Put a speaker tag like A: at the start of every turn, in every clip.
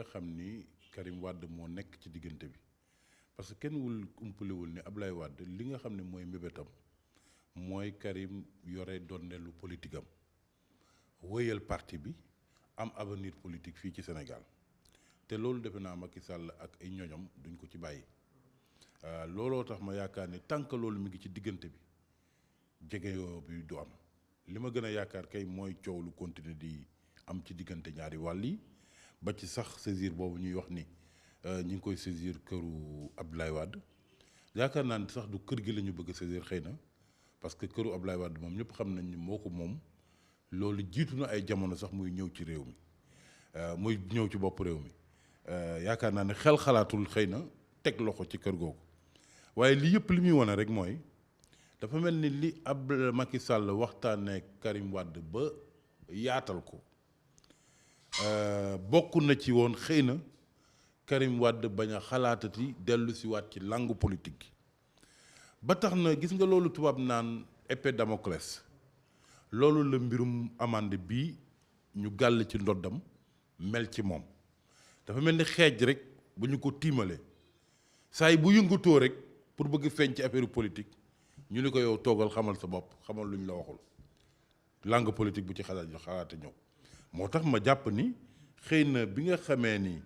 A: nga xam ni Karim Wade moo nekk ci diggante bi parce que kenn umpalewul ni Ablaye Wade li nga xam ne mooy mbébétam mooy Karim yore donnelu politique am wëyal parti bi am avenir politique fii ci Sénégal te loolu defe naa Macky Sall ak ay ñoñom duñ ko ci bàyyi looloo tax ma yaakaar ni tant que loolu mi ngi ci diggante bi jegeyoo bi du am li ma gën a yaakaar kay mooy coow lu continuer di am ci diggante ñaari wàll yi ba ci sax saisir boobu ñuy wax ni ñi ngi koy saisir këru Abdoulaye Wade yaakaar naa ni sax du kër gi la ñu bëgg a saisir xëy na parce que këru Abdoulaye Wade moom ñëpp xam nañ ni moo ko moom loolu jiitu na ay jamono sax muy ñëw ci réew mi muy ñëw ci bopp réew mi yaakaar naa ne xel xalaatul xëy na teg loxo ci kër googu waaye li yëpp li muy wane rek mooy dafa mel ni li Macky Sall waxtaanee Karim Wade ba yaatal ko bokk na ci woon xëy na Karim Wade bañ a xalaatati dellu si waat ci langue politique gi ba tax na gis nga loolu tubaab naan épée Damoclès loolu la mbirum amande bii ñu gàll ci ndoddam mel ci moom dafa mel ni xeej rek bu ñu ko tiimalee saa yi bu yëngatoo rek pour bëgg feeñ ci affaire politique ñu ni ko yow toogal xamal sa bopp xamal lu ñu la waxul langue politique bu ci xalaate ñëw moo tax ma jàpp ni xëy na bi nga xamee ni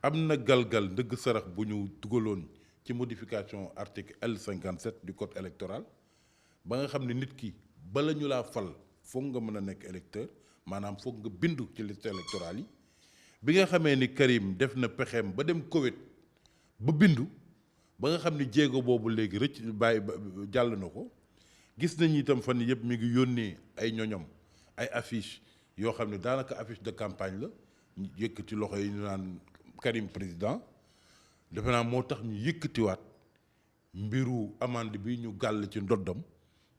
A: am na galgal ndëgg sarax bu ñu dugaloon ci modification article L57 du code électoral ba nga xam ne nit ki bala ñu laa fal foog nga mën a nekk électeur maanaam foog nga bindu ci liste électorale yi bi nga xamee ni Karim def na pexeem ba dem Koweït ba bindu ba nga xam ni jéego boobu léegi rëcc bàyyi jàll na ko gis nañu itam fan yëpp mi ngi yónnee ay ñoñom ay affiche yoo xam ne daanaka affiche de campagne la ñu yëkkati loxo yi ñu naan Karim président defe naa moo tax ñu yëkkatiwaat mbiru amande bi ñu gàll ci ndoddam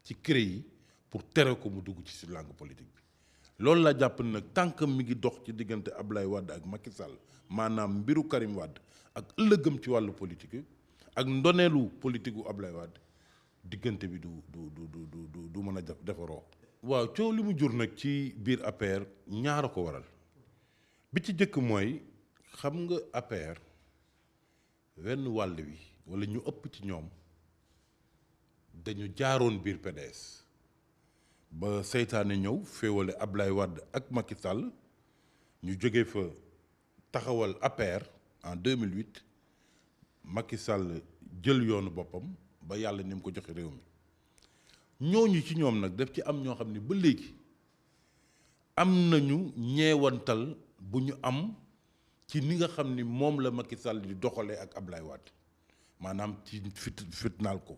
A: ci CREI yi pour tere ko mu dugg ci si langue politique bi loolu la jàpp nag tant que mi ngi dox ci diggante Ablaye Wade ak Macky Sall maanaam mbiru Karim Wade ak ëllëgëm ci wàllu politique ak ndoneelu politique gu Ablaye Wade diggante bi du mën a defaroo. waaw coow li mu jur nag ci biir APR ñaara ko waral bi ci jëkk mooy xam nga APR wenn wàll wi walla ñu ëpp ci ñoom dañu jaaroon biir PDS ba seytaane ñëw féewale Ablaye Wade ak Macky Sall ñu jóge fa taxawal APR en 2008 Macky Sall jël yoonu boppam ba yàlla ni mu ko joxe réew mi ñooñu ci ñoom nag daf ci am ñoo xam ne ba léegi am nañu ñeewantal bu ñu am ci ni nga xam ni moom la Macky Sall di doxalee ak Ablaye Wade maanaam ci fitnaal ko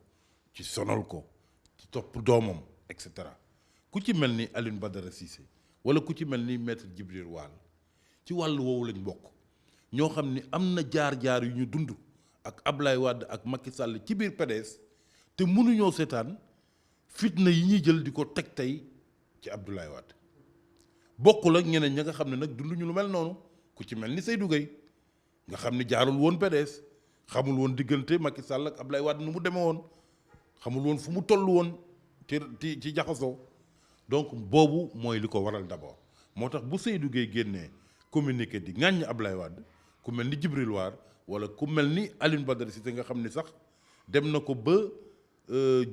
A: ci sonal ko ci topp doomam et cetera ku ci mel ni Alioune Badara Cissé wala ku ci mel ni maître Djibril Wall ci wàllu woowu lañ bokk ñoo xam ni am na jaar-jaar yu ñu dund ak Ablaye Wade ak Macky Sall ci biir PDS te mënuñoo seetaan fitna yi ñuy jël di ko teg tey ci Abdoulaye Wade bokkul ak ñeneen ña nga xam ne nag dunduñu lu mel noonu ku ci mel ni Seydou Gueye nga xam ni jaarul woon PDS xamul woon diggante Macky Sall ak Ablaye Wade nu mu demee woon xamul woon fu mu toll woon ci jaxasoo donc boobu mooy li ko waral d'abord moo tax bu Seydou Gueye génnee communiqué di ŋàññ Ablaye Wade ku mel ni Djibril War wala ku mel ni Alioune Badara Cissé nga xam ni sax dem na ko ba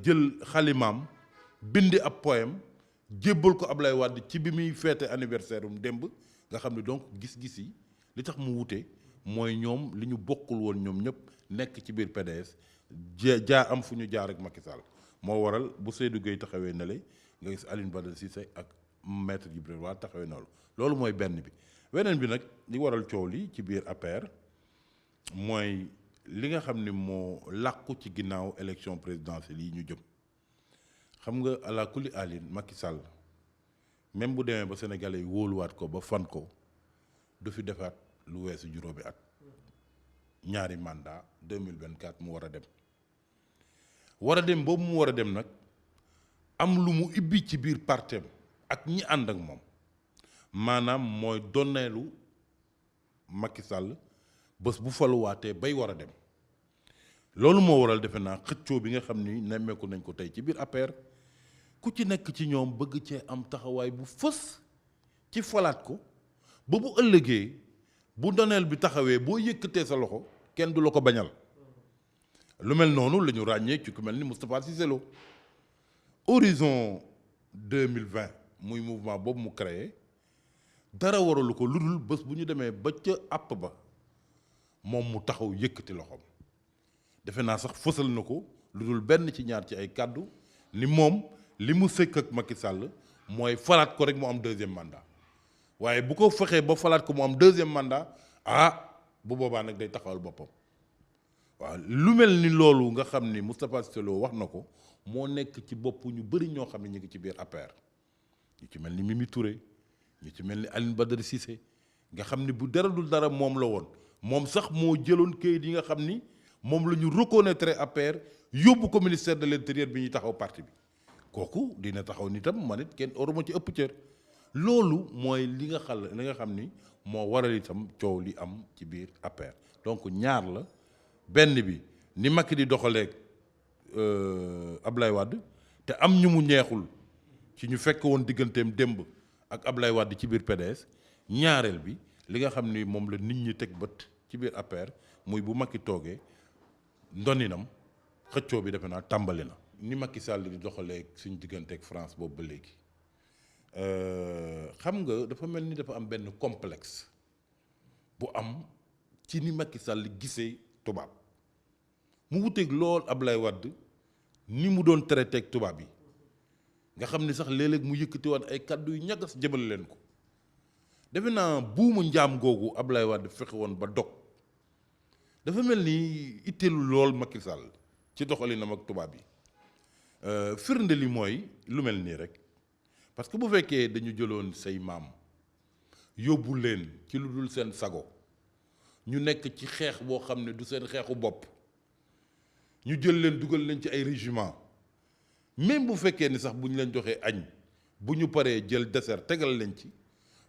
A: jël xalimaam bindi ab poème jébbal ko Ablaye Wade ci bi muy feete anniversaire démb nga xam ne donc gis-gis yi li tax mu wute mooy ñoom li ñu bokkul woon ñoom ñëpp nekk ci biir PDS jaar am fu ñu jaar ak Macky Sall moo waral bu Seydou Gueye taxawee na le nga gis Alioune Badara Cissé ak maître Djibril War taxawee na loolu mooy benn bi weneen bi nag li waral coow li ci biir APR mooy li nga xam ni moo làqu ci ginnaaw élection présidentielle yi ñu jëm xam nga ala kulli alin Macky Sall même bu demee ba sénégalais yi wóoluwaat ko ba fan ko du fi defaat lu weesu juróomi at ñaari mandat 2024 mu war a dem boobu mu war a dem nag am lu mu ibbi ci biir partem ak ñi ànd ak moom maanaam mooy donneelu Macky Sall bés bu faluwaatee bay war a dem loolu moo waral defe naa xëccoo bi nga xam ni nemmeeku nañ ko tey ci biir APR ku ci nekk ci ñoom bëgg cee am taxawaay bu fës ci falaat ko ba bu ëllëgee bu doneel bi taxawee boo yëkkatee sa loxo kenn du la ko bañal lu mel noonu la ñu ràññee ci ku mel ni Moustapha Cissé Lo horizon 2020 muy mouvement boobu mu créé dara waralu ko lu dul bés bu ñu demee ba ca àpp ba moom mu taxaw yëkkati loxoom defe naa sax fësal na ko lu dul benn ci ñaar ci ay kàddu ni moom li mu sëkk ak Macky Sall mooy falaat ko rek mu am deuxième mandat waaye bu ko fexee ba falaat ko mu am deuxième mandat bu boobaa nag day taxawal boppam waaw lu mel ni loolu nga xam ni Moustapha Cissé Lo wax na ko moo nekk ci bopp ñu bëri ñoo xam ne ñu ngi ci biir APR ñu ci mel ni Mimi Touré ñu ci mel ni Alioune Badara Cissé nga xam ni bu dara dul dara moom la woon moom sax moo jëloon kayit yi nga xam ni moom la ñu reconnaître APR yóbbu ko ministère de l'intérieur bi ñuy taxaw parti bi kooku dina taxaw ni tam man it kenn oruma ci ëpp cër loolu mooy li nga xam ni moo waral itam coow li am ci biir APR donc ñaar la benn bi ni Macky di doxaleeg Ablaye Wade te am ñu mu neexul ci ñu fekk woon digganteem démb ak Ablaye Wade ci biir PDS ñaareel bi li nga xam ni moom la nit ñi teg bët ci biir APR muy bu Macky toogee ndoninam xëccoo bi defe naa tàmbali na. ni Macky Sall di doxalee suñu digganteeg France boobu ba léegi xam nga dafa mel ni dafa am benn complexe bu am ci ni Macky Sall gisee tubaab mu wuteeg lool Ablaye Wade ni mu doon traité ak tubaab yi nga xam ni sax léeg-léeg mu yëkkatiwaat ay kàddu yu ñagas jëbal leen ko defe naa buumu njaam googu Ablaye Wade fexe woon ba dog dafa mel ni itteelu lool Macky Sall ci doxalinam ak tubaab yi firnde li mooy lu mel nii rek parce que bu fekkee dañu jëloon say maam yóbbu leen ci lu dul seen sago ñu nekk ci xeex boo xam ne du seen xeexu bopp ñu jël leen dugal leen ci ay régiment même bu fekkee ni sax bu ñu leen joxee añ bu ñu paree jël dessert tegal leen ci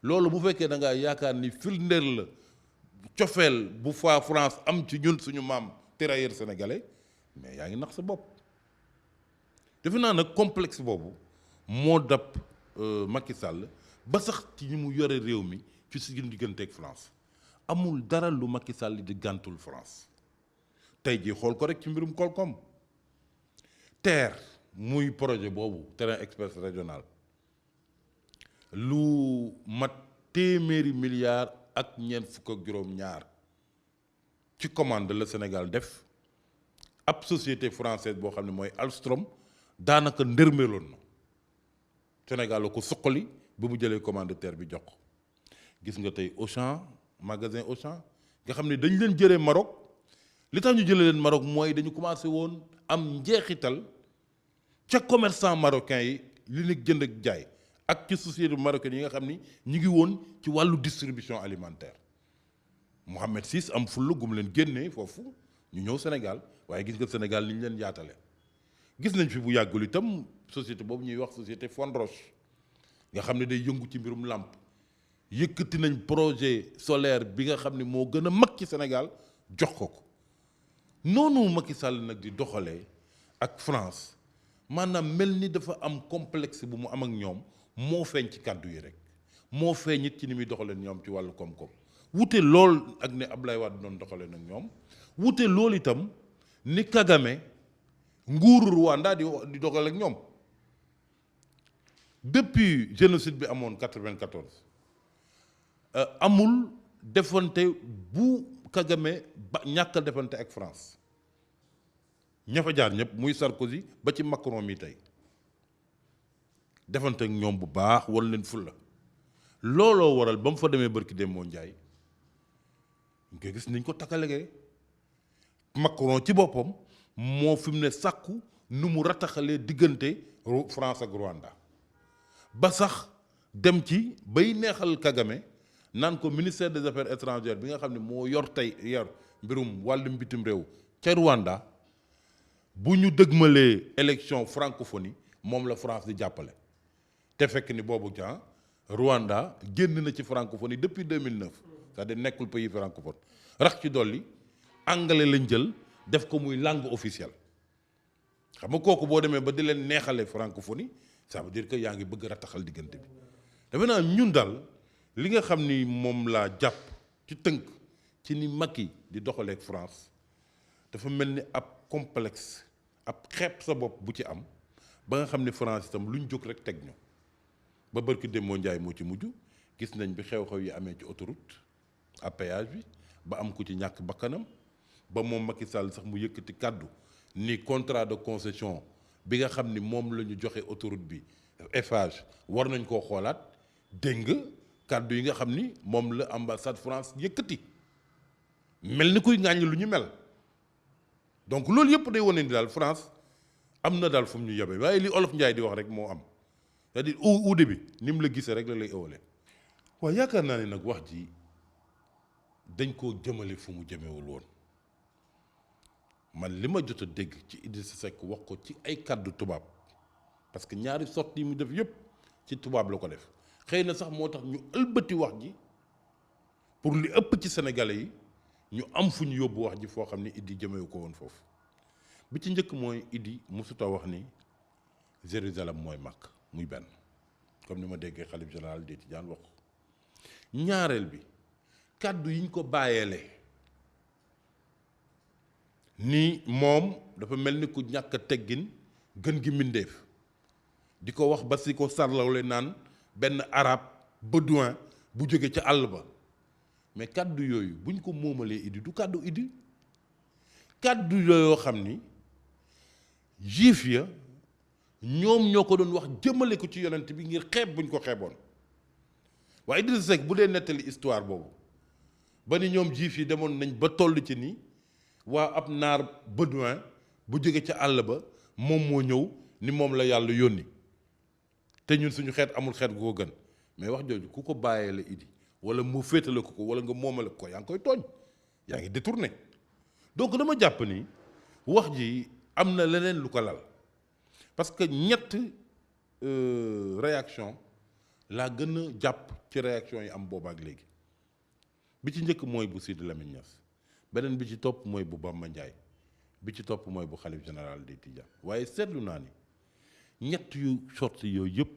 A: loolu bu fekkee da ngaa yaakaar ni firndeel la cofeel bu fa France am ci ñun suñu maam tirailleurs sénégalais mais yaa ngi nax sa bopp defe naa nag complexe boobu moo dab Macky Sall ba sax ci ñi mu yore réew mi ci suñu diggante ak France amul dara lu Macky Sall di gàntul France tey jii xool ko rek ci mbirum koom-koom TER muy projet boobu train express régional lu mat téeméeri milliards ak ñeent fukk ak juróom-ñaar ci commande la Sénégal def ab société française boo xam ne mooy Alstom daanaka ndërmeeloon na Sénégal la ko suqali ba mu jëlee commande TER bi jox ko gis nga tey Auchan magasin Auchan nga xam ne dañ leen jëlee Maroc li tax ñu jëlee leen Maroc mooy dañu commencé woon am njeexital ca commerçant marocain yi li nekk jënd ak jaay ak ci société marocaine yi nga xam ni ñu ngi woon ci wàllu distribution alimentaire Mohamed VI am fulla gum leen génnee foofu ñu ñëw Sénégal waaye gis nga Sénégal ni ñu leen yaatale gis nañ fi bu yàggul itam société boobu ñuy wax société Fondroche nga xam ne day yëngu ci mbirum làmp yëkkati nañ projet solaire bi nga xam ne moo gën a mag ci Sénégal jox ko noonu Macky Sall nag di doxalee ak France maanaam mel ni dafa am complexe bu mu am ak ñoom moo feeñ ci kàddu yi rek moo feeñ it ci ni muy doxalee ñoom ci wàllu koom-koom wute lool ak ne Ablaye Wade doon doxalee nag ñoom wute loolu itam ni Kagame nguuru Rwanda di doxal ak ñoom depuis génocide bi amoon 94 amul defante bu Kagame ba ñàkk a defante ak France ña fa jaar ñëpp muy Sarkozy ba ci Macron mi tey defante ak ñoom bu baax war leen fulla looloo waral ba mu fa demee barki Demba Ndiaye nga gis niñ ko takkalegee Macron ci boppam moo fi mu ne sàkku nu mu rataxalee diggante France ak Rwanda ba sax dem ci bay neexal Kagame naan ko ministère des affaires étrangères bi nga xam ne moo yor mbirum wàllum bitim réew ca Rwanda bu ñu dëgmalee élection francophonie moom la France di jàppale te fekk ni boobu temps Rwanda génn na ci francophonie depuis 2009 c'est-à-dire nekkul pays francophone rax ci dolli anglais lañ jël def ko muy langue officielle xam nga kooku boo demee ba di leen neexalee francophonie ça veut dire que yaa ngi bëgg rataxal diggante bi defe naa ñun daal li nga xam ni moom laa jàpp ci tënk ci ni Macky di doxaleeg France dafa mel ni ab complexe ab xeeb sa bopp bu ci am ba nga xam ne France itam luñ jóg rek teg ñu ba barki Demba Ndiaye moo ci mujj gis nañ bi xew-xew yi amee ci autoroute à péage bi ba am ku ci ñàkk bakkanam ba moom Macky Sall sax mu yëkkati kàddu ni contrat de concession bi nga xam ni moom la ñu joxe autoroute bi Eiffage war nañ koo xoolaat dégg nga kàddu yi nga xam ni moom la ambassade France yëkkati mel ni kuy ŋàññ lu ñu mel donc loolu yëpp day wane ni daal France am na daal fu mu ñu yebee waaye li Olof Njaay di wax rek moo am c'est-à-dire uude bi ni mu la gisee rek la lay ëwalee waaw yaakaar naa ne nag wax ji dañ koo jëmale fu mu jëmewul woon man li ma jot a dégg ci Idrissa Seck wax ko ci ay kàddu tubaab parce que ñaari sorties yi mu def yëpp ci tubaab la ko def xëy na sax moo tax ñu ëlbati wax ji pour li ëpp ci sénégalais yi ñu am fu ñu yóbbu wax ji foo xam ni Idi jëmewu ko woon foofu bi ci njëkk mooy Idi musuta wax ni Jérusalem mooy Makka muy benn comme ni ma déggee xalif général des Tidianes wax ñaareel bi kàddu yiñ ko bàyyeele ni moom dafa mel ni ku ñàkk a teggin gën gi mbindéef di ko wax ba si ko sarlawle naan benn arab bédouin bu jóge ca àll ba mais kàddu yooyu buñ ko moomalee Idi du kàddu Idi kàddu yooyu xam ni juif ya ñoom ñoo ko doon wax jëmale ko ci yonent bi ngir xeeb buñ ko xeeboon waaye Idrissa Seck bu dee nettali histoire boobu ba ni ñoom juif yi demoon nañ ba toll ci ni waa ab naar bédouin bu jóge ca àll ba moom moo ñëw ni moom la yàlla yónni te ñun suñu xeet amul xeet gu ko gën mais wax jooju ku ko bàyyee la Idi wala mu féetale ko wala nga moomale ko yaa ngi koy tooñ yaa ngi détourné donc dama jàpp ni wax ji am na leneen lu ko lal parce que ñett réaction laa gën a jàpp ci réaction yi am boobaak léegi bi ci njëkk mooy bu Sidi Lamine Niass beneen bi ci topp mooy bu Bamba Ndiaye bi ci topp mooy bu xalif général des Tidianes waaye seetlu naa ni ñett yu sorti yooyu yëpp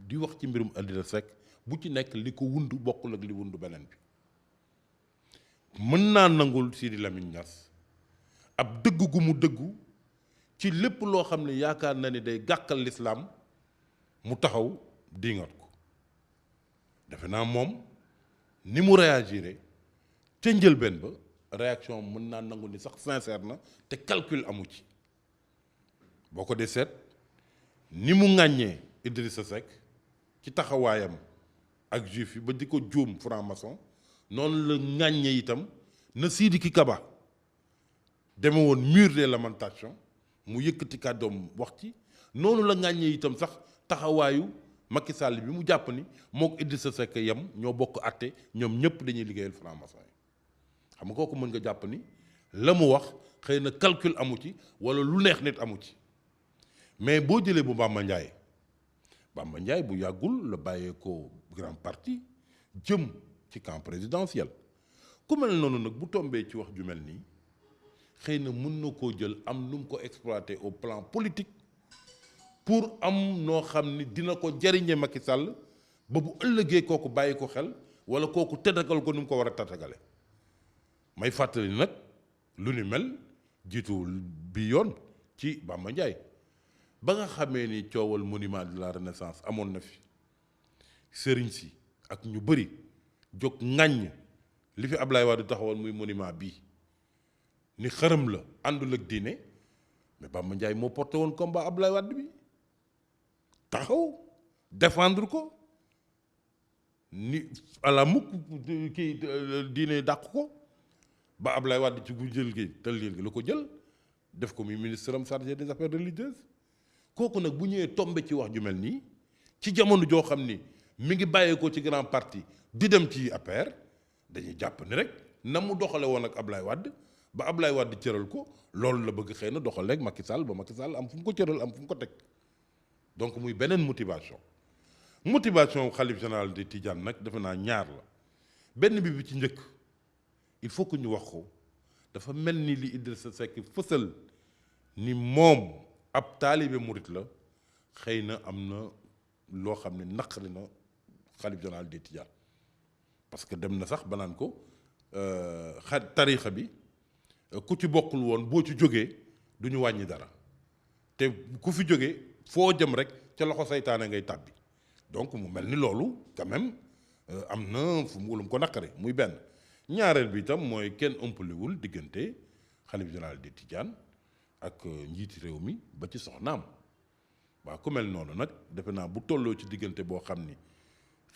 A: di wax ci mbirum Idrissa Seck bu ci nekk li ko wund bokkul ak li wund beneen bi mën naa nangul Sidi Lamine Niass ab dëgg gu mu dëggu ci lépp loo xam ne yaakaar na ni day gàkkal lislaam mu taxaw diingat ko defe naa moom ni mu réagiré ca njëlbeen ba réaction mën naa nangu ni sax sincère na te calcul amu ci boo ko dee seet ni mu ŋàññee Idrissa Seck ci taxawaayam ak juif yi ba di ko juum franc-maçon noonu la ŋàññee itam na Sidiki Kaba deme woon mur des lamentations mu yëkkati kàddoom wax ci noonu la ŋàññee itam sax taxawaayu Macky Sall bi mu jàpp ni mook Idrissa Seck yem ñoo bokk àtte ñoom ñëpp dañuy liggéeyal franc-maçon yi xam nga kooku mën nga jàpp ni la mu wax xëy na calcul amu ci wala lu neex nit amu ci mais boo jëlee bu Bamba Ndiaye bu yàggul la bàyyee ko grand parti jëm ci camp présidentiel ku mel noonu nag bu tombee ci wax ju mel nii xëy na mën na koo jël am nu mu ko exploiter au plan politique pour am noo xam ni dina ko jariñe Macky Sall ba bu ëllëgee kooku bàyyi ko xel wala kooku tëddagal ko nu mu ko war a tatagale may fàttali nag lu ni mel jiituwul bi yoon ci Bamba Ndiaye ba nga xamee ni coowal monument de la renaissance amoon na fi sëriñ si ak ñu bëri jóg ŋàññ li fi Ablaye Wade taxawal muy monument bii ni xërëm la àndul ak diine mais Bamba Ndiaye moo porté woon combat Ablaye Wade bi taxaw défendre ko ni ala mukk kii diine dàq ko ba Ablaye Wade ci gu jël gi tël gi la ko jël def ko muy ministre am chargé des affaires religieuses kooku nag bu ñëwee tombe ci wax ju mel nii ci jamono joo xam ni mi ngi bàyyeekoo ci grand parti di dem ci APR dañuy jàpp ni rek na mu doxale woon ak Ablaye Wade ba Ablaye Wade cëral ko loolu la bëgg xëy na doxal rek Macky Sall ba Macky Sall am fu mu ko cëral am fu mu ko teg donc muy beneen motivation xalif général de Tidiane nag defe naa ñaar la benn bi ci njëkk il faut que ñu wax ko dafa mel ni li Idrissa Seck fësal ni moom ab taalibe murit la xëy na am na loo xam ne naqari na xalif général des Tidianes parce que dem na sax ba naan ko tariixa bi ku ci bokkul woon boo ci jógee du ñu wàññi dara te ku fi jógee foo jëm rek ca loxo saytaane ngay tàbbi donc mu mel ni loolu quand même am na fu mu ko naqari muy benn. ñaareel bi itam mooy kenn ëmpaliwul diggante xalif général des Tidianes ak njiiti réew mi ba ci soxnaam waaw ku mel noonu nag defe naa bu tolloo ci diggante boo xam ni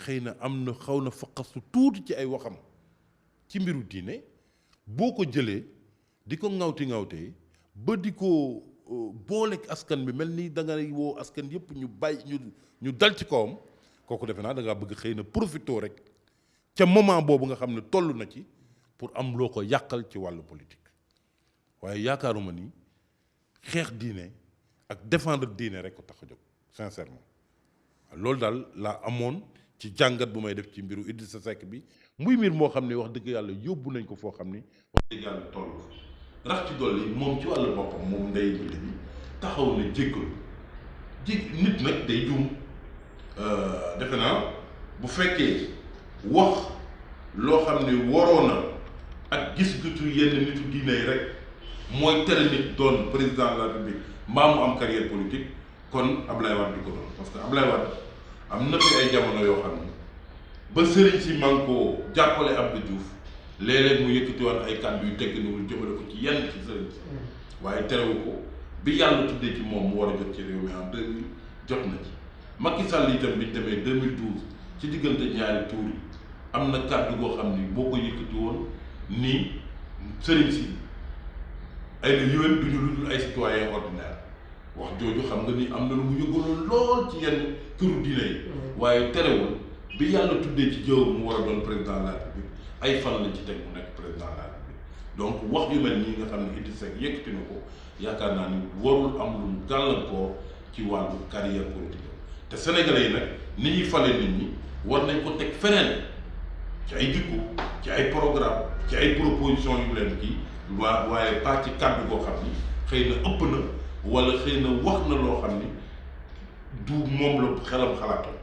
A: xëy na am na xaw na faqasu tuuti ci ay waxam ci mbiru diine boo ko jëlee di ko ŋawtee ba di ko booleeg askan bi mel ni da ngay woo askan yëpp ñu bàyyi ñu dal ci kawam kooku defe naa da ngaa bëgg xëy na profité rek ca moment boobu nga xam ne toll na ci pour am loo ko yàqal ci wàllu politique waaye yaakaaruma ni xeex diine ak défendre diine rek ko tax a jóg sincèrement loolu daal laa amoon ci jàngat bu may def ci mbiru Idrissa Seck bi muy mbir moo xam ne wax dëgg yàlla yóbbu nañ ko foo xam ni wax dëgg yàlla toll rax ci dolli moom ci wàllu boppam moom ndey bi taxaw na jéggalu nit nag day juum defe naa bu fekkee wax loo xam ne waroon na ak gis-gisu yenn nitu diine yi rek mooy tere nit doon président de la République mbaa mu am carrière politique kon Ablaye Wade di ko doon parce que Ablaye Wade am na fi ay jamono yoo xam ne ba sëriñ si man koo jàppale Abdou Diouf léeg-léeg mu yëkkatiwaat ay kàddu yu tegginuwul jëmale ko ci yenn ci sëriñ si waaye terewu ko bi yàlla tuddee ci moom mu war a jot ci réew mi en 2000 jot na ci Macky Sall itam bi demee 2012 ci diggante ñaari tuur yi am na kàddu goo xam ni boo ko yëkkati woon nii sëriñ si ay la yéwén duñu lu dul ay citoyen ordinaire wax jooju xam nga ni am na lu mu yëgaloon lool ci yenn këru diine yi waaye terewul bi yàlla tuddee ci jëw mu war a doon président de la République ay fan lañ ci teg mu nekk président de la République donc wax yu mel nii nga xam ne Idrissa Seck yëkkati na ko yaakaar naa ni warul am lu mu gàllankoor ci wàllu carrière politique te sénégalais yi nag ni ñuy falee nit ñi war nañ ko teg feneen ci ay jikko ci ay programme ci ay proposition yu leen kii waaye pas ci kàddu goo xam ni xëy na ëpp na wala xëy na wax na loo xam ni du moom la xelam xalaatoon